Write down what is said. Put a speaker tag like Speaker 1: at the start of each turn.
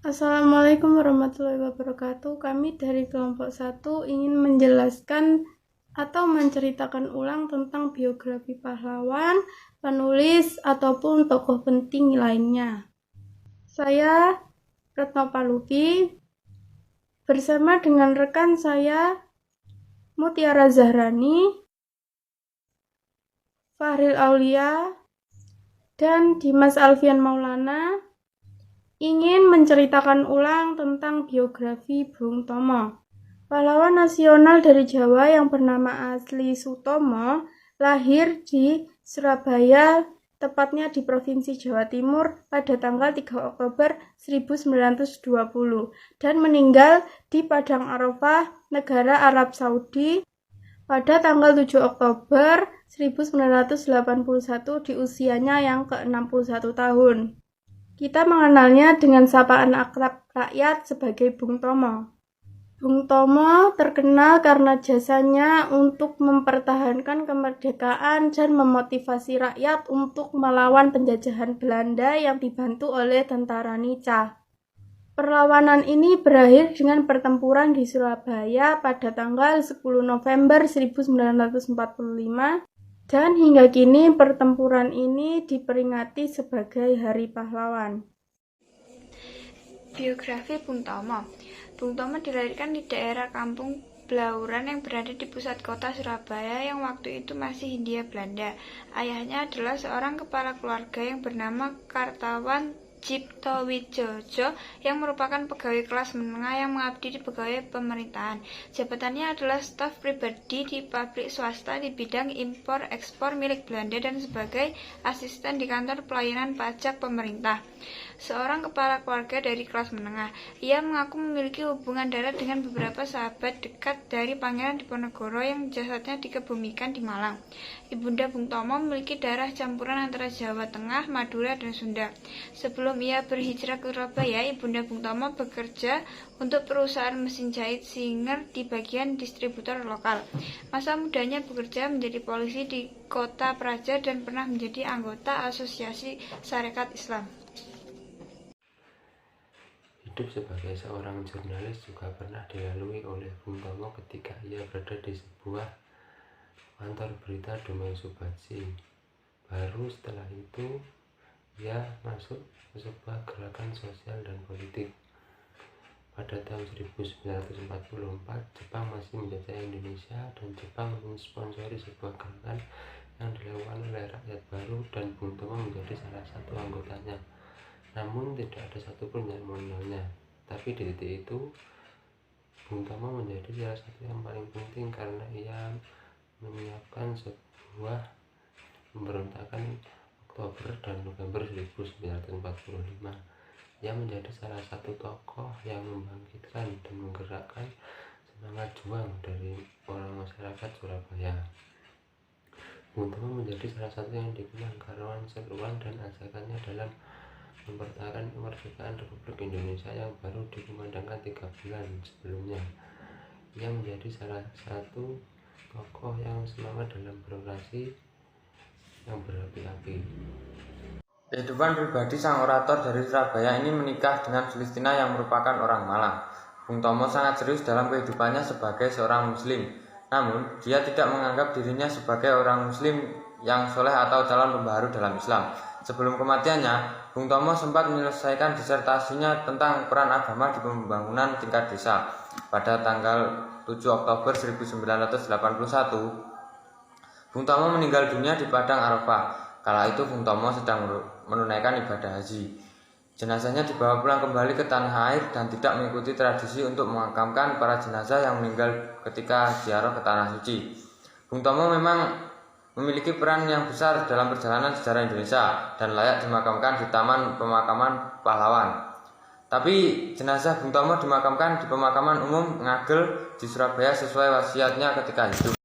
Speaker 1: Assalamualaikum warahmatullahi wabarakatuh. Kami dari kelompok 1 ingin menjelaskan atau menceritakan ulang tentang biografi pahlawan, penulis, ataupun tokoh penting lainnya. Saya Retno Palupi bersama dengan rekan saya Mutiara Zahrani, Fahril Aulia, dan Dimas Alfian Maulana ingin menceritakan ulang tentang biografi Bung Tomo, pahlawan nasional dari Jawa yang bernama asli Sutomo, lahir di Surabaya, tepatnya di Provinsi Jawa Timur pada tanggal 3 Oktober 1920 dan meninggal di Padang Arafah, negara Arab Saudi pada tanggal 7 Oktober 1981 di usianya yang ke-61 tahun. Kita mengenalnya dengan sapaan akrab rakyat sebagai Bung Tomo. Bung Tomo terkenal karena jasanya untuk mempertahankan kemerdekaan dan memotivasi rakyat untuk melawan penjajahan Belanda yang dibantu oleh tentara Nica. Perlawanan ini berakhir dengan pertempuran di Surabaya pada tanggal 10 November 1945 dan hingga kini pertempuran ini diperingati sebagai Hari Pahlawan.
Speaker 2: Biografi Bung Tomo. Bung Tomo dilahirkan di daerah Kampung Blauran yang berada di pusat kota Surabaya yang waktu itu masih Hindia Belanda. Ayahnya adalah seorang kepala keluarga yang bernama Kartawan Cipto Wijojo yang merupakan pegawai kelas menengah yang mengabdi di pegawai pemerintahan. Jabatannya adalah staf pribadi di pabrik swasta di bidang impor-ekspor milik Belanda dan sebagai asisten di kantor pelayanan pajak pemerintah. Seorang kepala keluarga dari kelas menengah, ia mengaku memiliki hubungan darat dengan beberapa sahabat dekat dari Pangeran Diponegoro yang jasadnya dikebumikan di Malang. Ibunda Bung Tomo memiliki darah campuran antara Jawa Tengah, Madura, dan Sunda. Sebelum ia berhijrah ke Surabaya, Ibunda Bung Tomo bekerja untuk perusahaan mesin jahit Singer di bagian distributor lokal. Masa mudanya bekerja menjadi polisi di Kota Praja dan pernah menjadi anggota Asosiasi Sarekat Islam.
Speaker 3: Hidup sebagai seorang jurnalis juga pernah dilalui oleh Bung Tomo ketika ia berada di sebuah kantor berita Domeng Subatsi. Baru setelah itu, ia masuk ke sebuah gerakan sosial dan politik. Pada tahun 1944, Jepang masih menjajah Indonesia dan Jepang mensponsori sebuah gerakan yang dilakukan oleh rakyat baru dan Bung Tomo menjadi salah satu anggotanya. Namun tidak ada satupun yang mengenalnya. Tapi di titik itu, Bung Tomo menjadi salah satu yang paling penting karena ia menyiapkan sebuah pemberontakan Oktober dan November 1945. Ia menjadi salah satu tokoh yang membangkitkan dan menggerakkan semangat juang dari orang masyarakat Surabaya. Bung Tomo menjadi salah satu yang dikenal karena seruan dan ajakannya dalam mempertahankan kemerdekaan Republik Indonesia yang baru dikumandangkan 3 bulan sebelumnya. Ia menjadi salah satu tokoh yang semangat dalam birokrasi yang berapi-api.
Speaker 4: Kehidupan pribadi sang orator dari Surabaya ini menikah dengan Sulistina yang merupakan orang Malang. Bung Tomo sangat serius dalam kehidupannya sebagai seorang muslim. Namun, dia tidak menganggap dirinya sebagai orang muslim yang soleh atau calon pembaharu dalam Islam. Sebelum kematiannya, Bung Tomo sempat menyelesaikan disertasinya tentang peran agama di pembangunan tingkat desa. Pada tanggal 7 Oktober 1981, Bung Tomo meninggal dunia di Padang Arafah. Kala itu Bung Tomo sedang menunaikan ibadah haji. Jenazahnya dibawa pulang kembali ke tanah air dan tidak mengikuti tradisi untuk memakamkan para jenazah yang meninggal ketika ziarah ke tanah suci. Bung Tomo memang memiliki peran yang besar dalam perjalanan sejarah Indonesia dan layak dimakamkan di Taman Pemakaman Pahlawan. Tapi jenazah Bung Tomo dimakamkan di pemakaman umum Ngagel di Surabaya sesuai wasiatnya ketika hidup.